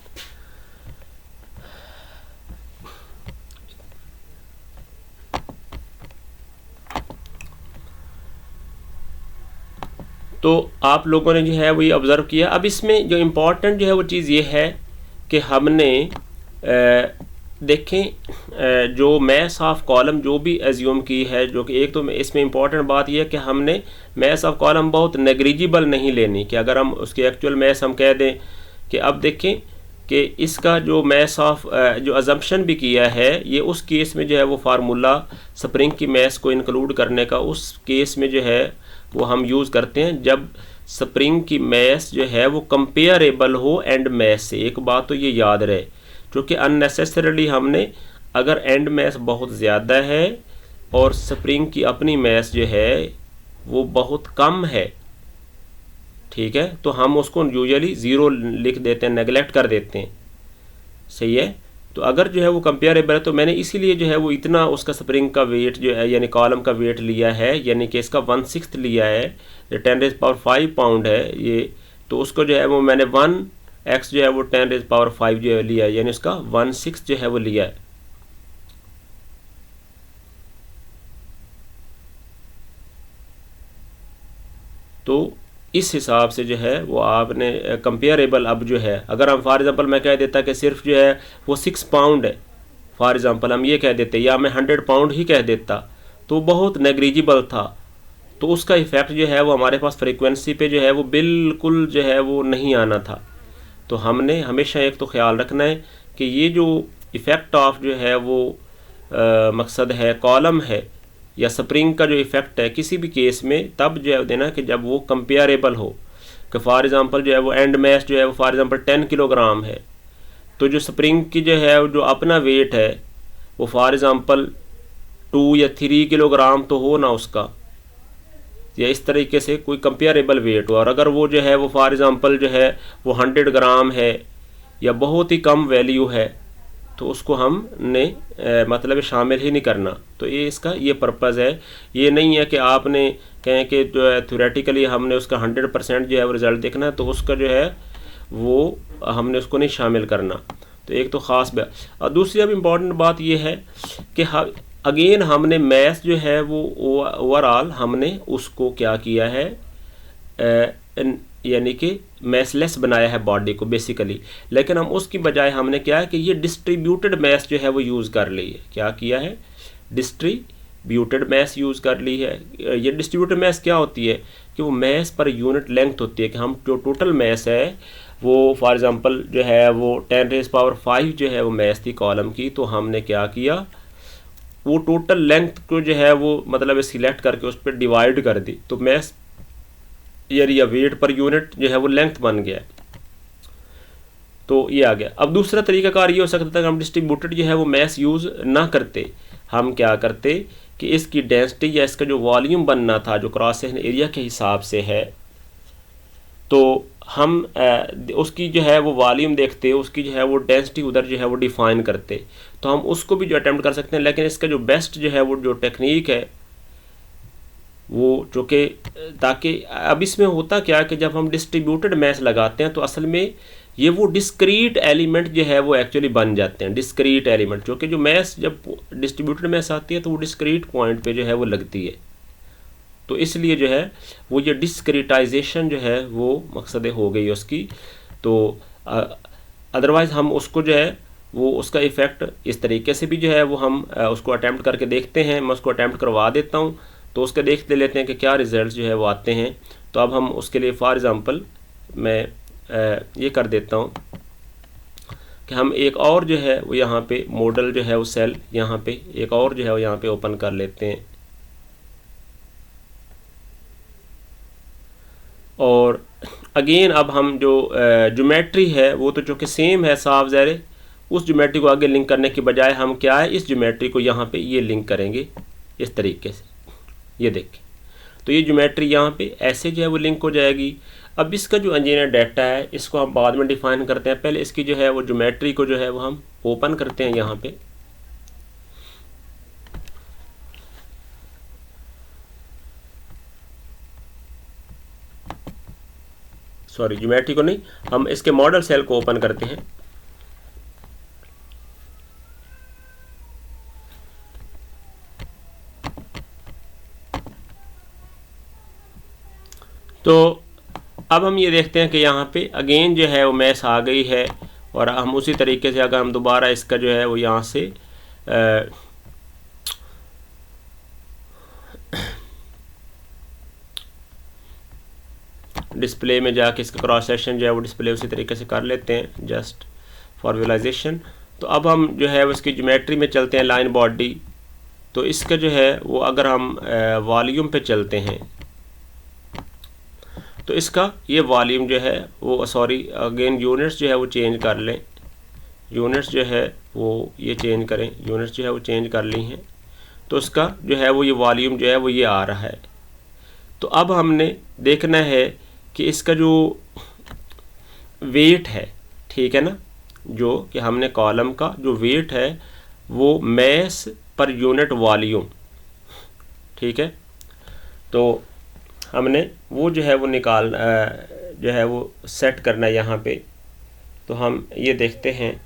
तो आप लोगों ने जो है वो ये ऑब्ज़र्व किया। अब इसमें जो इम्पोर्टेंट जो है वो चीज़ ये है कि हमने देखें जो मैथ्स ऑफ कॉलम जो भी एज्यूम की है, जो कि एक तो इसमें इम्पॉर्टेंट बात यह है कि हमने मैथ्स ऑफ कॉलम बहुत नेग्लिजिबल नहीं लेनी, कि अगर हम उसके एक्चुअल मैथ्स हम कह दें कि अब देखें कि इसका जो मैथ्स ऑफ जो अजम्पशन भी किया है, ये उस केस में जो है वो फार्मूला स्प्रिंग की मैथ्स को इंक्लूड करने का उस केस में जो है वो हम यूज़ करते हैं जब स्प्रिंग की मैथ्स जो है वो कंपेयरेबल हो एंड मैथ्स से। एक बात तो ये याद रहे, क्योंकि अननेसेसरीली हमने अगर एंड मैथ्स बहुत ज़्यादा है और स्प्रिंग की अपनी मैथ्स जो है वो बहुत कम है, ठीक है, तो हम उसको यूजुअली 0 लिख देते हैं, नेगलेक्ट कर देते हैं, सही है। तो अगर जो है वो कंपेयरेबल है तो मैंने इसीलिए जो है वो इतना उसका स्प्रिंग का वेट जो है यानी कॉलम का वेट लिया है, यानी कि इसका 1/6 लिया है, 10⁵ पाउंड है ये, तो उसको जो है वो मैंने 1x जो है वो 10⁵ जो है लिया है, यानी उसका 1/6 जो है वो लिया है। तो इस हिसाब से जो है वो आपने कंपेयरेबल अब जो है, अगर हम फॉर एग्ज़ाम्पल मैं कह देता कि सिर्फ जो है वो 6 पाउंड है, फॉर एग्ज़ाम्पल हम ये कह देते, या मैं 100 पाउंड ही कह देता, तो बहुत नेग्लिजिबल था, तो उसका इफ़ेक्ट जो है वो हमारे पास फ्रीक्वेंसी पे जो है वो बिल्कुल जो है वो नहीं आना था। तो हमने हमेशा एक तो ख्याल रखना है कि ये जो इफ़ेक्ट ऑफ जो है वो मकसद है कॉलम है या स्प्रिंग का जो इफ़ेक्ट है किसी भी केस में तब जो है देना कि जब वो कंपेयरेबल हो, कि फॉर एग्ज़ाम्पल जो है वो एंड मैस जो है वो फॉर एग्ज़ाम्पल 10 किलोग्राम है, तो जो स्प्रिंग की जो है जो अपना वेट है वो फॉर एग्ज़ाम्पल 2 या 3 किलोग्राम तो हो ना उसका, या इस तरीके से कोई कंपेयरेबल वेट हो। और अगर वो जो है वो फॉर एग्ज़ाम्पल जो है वो 100 ग्राम है या बहुत ही कम वैल्यू है, तो उसको हमने मतलब शामिल ही नहीं करना। तो ये इसका ये पर्पज़ है, ये नहीं है कि आपने कहें कि जो है थ्योरेटिकली हमने उसका 100% जो है वो रिज़ल्ट देखना है, तो उसका जो है वो हमने उसको नहीं शामिल करना। तो एक तो ख़ास बात। और दूसरी अब इम्पॉर्टेंट बात ये है कि अगेन हमने मैथ्स जो है वो ओवरऑल हमने उसको क्या किया है, यानी कि मैथलेस बनाया है बॉडी को बेसिकली, लेकिन हम उसकी बजाय हमने क्या है कि ये डिस्ट्रीब्यूटेड मैथ्स जो है वो यूज़ कर ली है। क्या किया है, डिस्ट्रीब्यूटेड मैथ्स यूज़ कर ली है। ये डिस्ट्रीब्यूटेड मैथ्स क्या होती है कि वो मैथ्स पर यूनिट लेंथ होती है, कि हम जो टोटल मैथ्स है वो फॉर एग्ज़ाम्पल जो है वो 10⁵ जो है वो मैथ्स थी कॉलम की, तो हमने क्या किया वो टोटल लेंथ को जो है वो मतलब सिलेक्ट करके उस पर डिवाइड कर दी, तो मैथ्स या वेट पर यूनिट जो है वो लेंथ बन गया। तो ये आ गया। अब दूसरा तरीकाकार ये हो सकता था कि हम डिस्ट्रीब्यूटेड जो है वो मैथ्स यूज़ ना करते, हम क्या करते कि इसकी डेंसिटी या इसका जो वॉल्यूम बनना था जो क्रॉस सेक्शन एरिया के हिसाब से है, तो हम उसकी जो है वो वॉल्यूम देखते, उसकी जो है वो डेंसिटी उधर जो है वो डिफ़ाइन करते, तो हम उसको भी जो अटैम्प्ट कर सकते हैं। लेकिन इसका जो बेस्ट जो है वो जो टेक्निक है वो जो कि ताकि अब इसमें होता क्या कि जब हम डिस्ट्रीब्यूटेड मैथ्स लगाते हैं तो असल में ये वो डिस्क्रीट एलिमेंट जो है वो एक्चुअली बन जाते हैं, डिस्क्रीट एलिमेंट, जो कि जो मैथ्स जब डिस्ट्रीब्यूटेड मैथ्स आती है तो वो डिस्क्रीट पॉइंट पे जो है वो लगती है। तो इसलिए जो है वो ये डिस्क्रीटाइजेशन जो है वो मकसद हो गई उसकी। तो अदरवाइज़ हम उसको जो है वो उसका इफ़ेक्ट इस तरीके से भी जो है वो हम उसको अटैम्प्ट करके देखते हैं। मैं उसको अटैम्प्ट करवा देता हूँ, तो उसके देखते लेते हैं कि क्या रिज़ल्ट जो है वो आते हैं। तो अब हम उसके लिए फॉर एग्ज़ाम्पल मैं ये कर देता हूँ कि हम एक और जो है वो यहाँ पे मॉडल जो है वो सेल यहाँ पे एक और जो है वो यहाँ पे ओपन कर लेते हैं, और अगेन अब हम जो ज्योमेट्री है वो तो जो कि सेम है साफ ज़ाहिर, उस ज्योमेट्री को आगे लिंक करने के बजाय हम क्या है इस ज्योमेट्री को यहाँ पे ये लिंक करेंगे इस तरीके से, ये देखें। तो ये ज्योमेट्री यहाँ पे ऐसे जो है वो लिंक हो जाएगी। अब इसका जो इंजीनियर डाटा है इसको हम बाद में डिफ़ाइन करते हैं, पहले इसकी जो है वो ज्योमेट्री को जो है वो हम ओपन करते हैं यहाँ पे। सॉरी ज्योमेट्री को नहीं, हम इसके मॉडल सेल को ओपन करते हैं। तो अब हम ये देखते हैं कि यहाँ पे अगेन जो है वो मैस आ गई है, और हम उसी तरीके से अगर हम दोबारा इसका जो है वो यहाँ से डिस्प्ले में जाके इसका क्रॉस सेक्शन जो है वो डिस्प्ले उसी तरीके से कर लेते हैं जस्ट फॉर विजुअलाइजेशन। तो अब हम जो है वो इसकी ज्योमेट्री में चलते हैं, लाइन बॉडी। तो इसका जो है वो अगर हम वॉल्यूम पे चलते हैं तो इसका ये वॉल्यूम जो है वो, सॉरी अगेन यूनिट्स जो है वो चेंज कर लें, यूनिट्स जो है वो ये चेंज करें, यूनिट्स जो है वो चेंज कर ली हैं। तो इसका जो है वो ये वॉल्यूम जो है वो ये आ रहा है। तो अब हमने देखना है कि इसका जो वेट है, ठीक है ना, जो कि हमने कॉलम का जो वेट है वो मैस पर यूनिट वॉल्यूम, ठीक है। तो हमने वो जो है वो निकाल जो है वो सेट करना है यहाँ पे। तो हम ये देखते हैं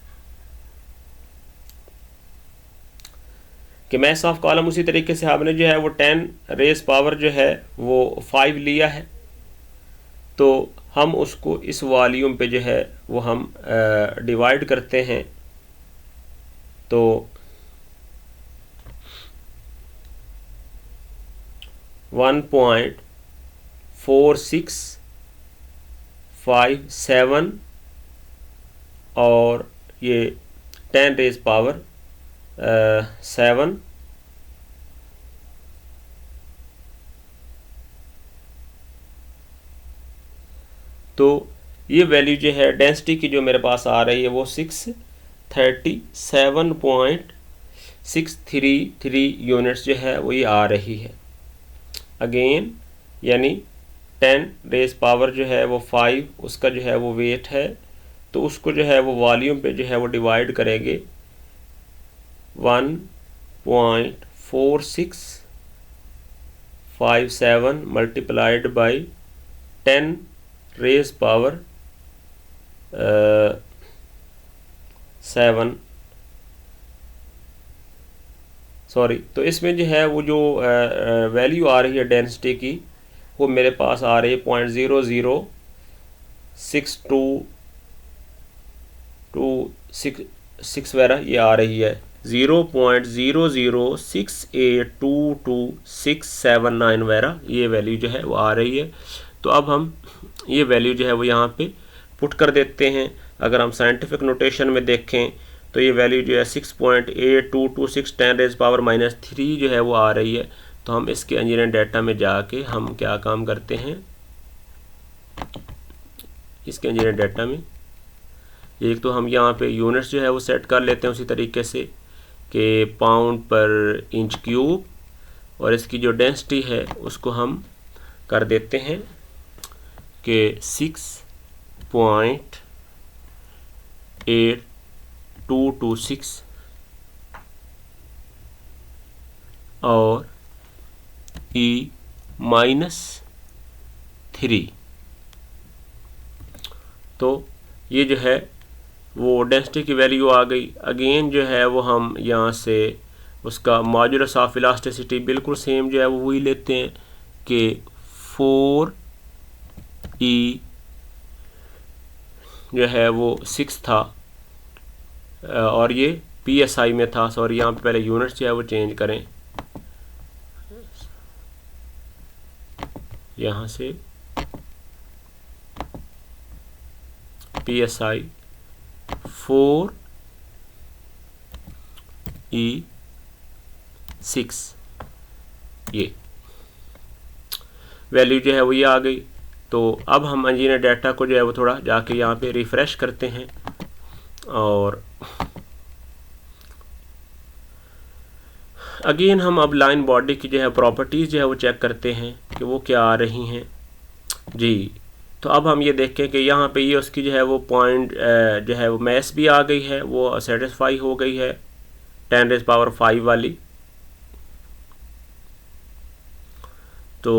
कि मैस ऑफ कॉलम उसी तरीके से हमने जो है वो 10 रेस पावर जो है वो 5 लिया है। तो हम उसको इस वॉल्यूम पे जो है वो हम डिवाइड करते हैं। तो 1.4657 और ये 10 रेज पावर 7 तो ये वैल्यू जो है डेंसिटी की जो मेरे पास आ रही है वो 637.633 यूनिट्स जो है वो ये आ रही है। अगेन यानी 10 रेज पावर जो है वो 5 उसका जो है वो वेट है, तो उसको जो है वो वॉल्यूम पे जो है वो डिवाइड करेंगे 1.4657 multiplied by 10 raise power 7, sorry. तो इसमें जो है वो जो वैल्यू आ रही है डेंसिटी की वो मेरे पास आ रही है 0.0062266 वगैरह ये आ रही है, 0.006822679 वगैरह ये वैल्यू जो है वो आ रही है। तो अब हम ये वैल्यू जो है वो यहाँ पे पुट कर देते हैं। अगर हम साइंटिफिक नोटेशन में देखें तो ये वैल्यू जो है 6.8226 10 रेज पावर -3 जो है वो आ रही है। तो हम इसके इंजीनियरिंग डाटा में जाके हम क्या काम करते हैं, इसके इंजीनियरिंग डाटा में एक तो हम यहाँ पे यूनिट्स जो है वो सेट कर लेते हैं उसी तरीके से कि पाउंड पर इंच क्यूब, और इसकी जो डेंसिटी है उसको हम कर देते हैं कि 6.8226 और E-3। तो ये जो है वो डेंसिटी की वैल्यू आ गई। अगेन जो है वो हम यहाँ से उसका मॉड्यूलस ऑफ इलास्टिसिटी बिल्कुल सेम जो है वो वही लेते हैं कि 4E जो है वो 6 था और ये PSI में था, सॉरी यहाँ पे पहले यूनिट्स जो है वो चेंज करें, यहाँ से PSI 4E6 ये वैल्यू जो है वो ये आ गई। तो अब हम इंजीनियर डाटा को जो है वो थोड़ा जाके यहाँ पे रिफ़्रेश करते हैं और अगेन हम अब लाइन बॉडी की जो है प्रॉपर्टीज़ जो है वो चेक करते हैं कि वो क्या आ रही हैं जी। तो अब हम ये देखें कि यहाँ पे ये उसकी जो है वो पॉइंट जो है वो मैस भी आ गई है, वो सेटिस्फाई हो गई है 10 रेज पावर 5 वाली। तो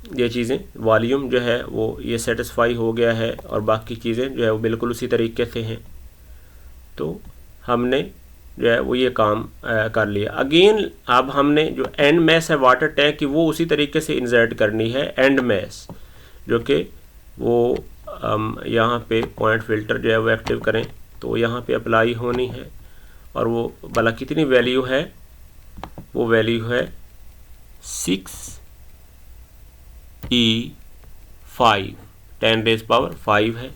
ये चीज़ें वॉल्यूम जो है वो ये सेटिस्फाई हो गया है और बाकी चीज़ें जो है वो बिल्कुल उसी तरीके से हैं। तो हमने जो है वो ये काम कर लिया। अगेन अब हमने जो एंड मैस है वाटर टैंक की वो उसी तरीके से इंसर्ट करनी है एंड मैस, जो कि वो यहाँ पे पॉइंट फ़िल्टर जो है वो एक्टिव करें तो यहाँ पे अप्लाई होनी है। और वो भला कितनी वैल्यू है, वो वैल्यू है 6E5 10⁵ है।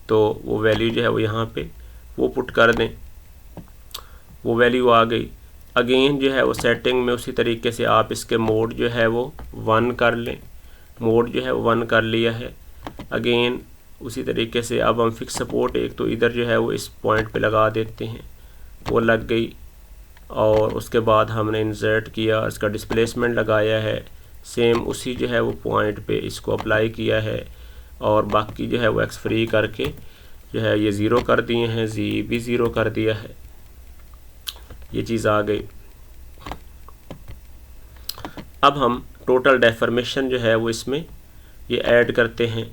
तो वो वैल्यू जो है वो यहाँ पे वो पुट कर दें, वो वैल्यू आ गई। अगेन जो है वो सेटिंग में उसी तरीके से आप इसके मोड जो है वो 1 कर लें, मोड जो है वो 1 कर लिया है। अगेन उसी तरीके से अब हम फिक्स सपोर्ट एक तो इधर जो है वो इस पॉइंट पे लगा देते हैं, वो लग गई। और उसके बाद हमने इंसर्ट किया, इसका डिस्प्लेसमेंट लगाया है, सेम उसी जो है वो पॉइंट पे इसको अप्लाई किया है और बाकी जो है वो एक्स फ्री करके जो है ये ज़ीरो कर दिए हैं, जी भी ज़ीरो कर दिया है। ये चीज़ आ गई। अब हम टोटल डेफॉर्मेशन जो है वो इसमें ये ऐड करते हैं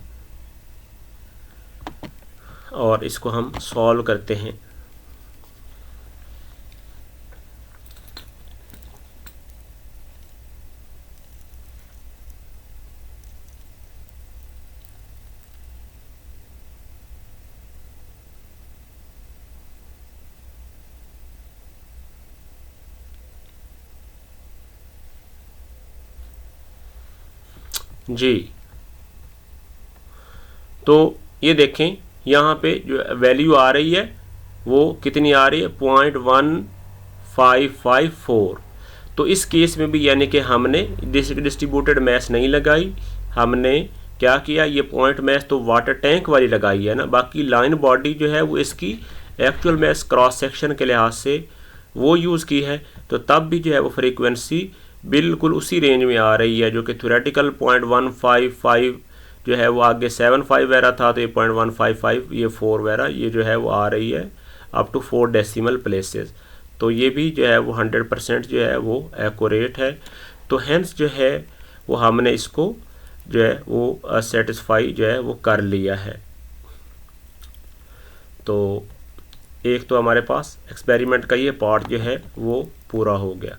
और इसको हम सॉल्व करते हैं। जी, तो ये देखें यहाँ पे जो वैल्यू आ रही है वो कितनी आ रही है, 0.1554। तो इस केस में भी यानी कि हमने डिस्ट्रीब्यूटेड मैस नहीं लगाई, हमने क्या किया, ये पॉइंट मैस तो वाटर टैंक वाली लगाई है ना, बाकी लाइन बॉडी जो है वो इसकी एक्चुअल मैस क्रॉस सेक्शन के लिहाज से वो यूज़ की है। तो तब भी जो है वो फ्रीक्वेंसी बिल्कुल उसी रेंज में आ रही है, जो कि थ्योरेटिकल 0.155 जो है वो आगे 75 वगैरह था, तो ये 0.155 ये 4 वगैरह ये जो है वो आ रही है अप टू 4 डेसिमल प्लेसेस। तो ये भी जो है वो 100% जो है वो एक्यूरेट है। तो हेंस जो है वो हमने इसको जो है वो सेटिस्फाई जो है वो कर लिया है। तो एक तो हमारे पास एक्सपेरिमेंट का ये पार्ट जो है वो पूरा हो गया।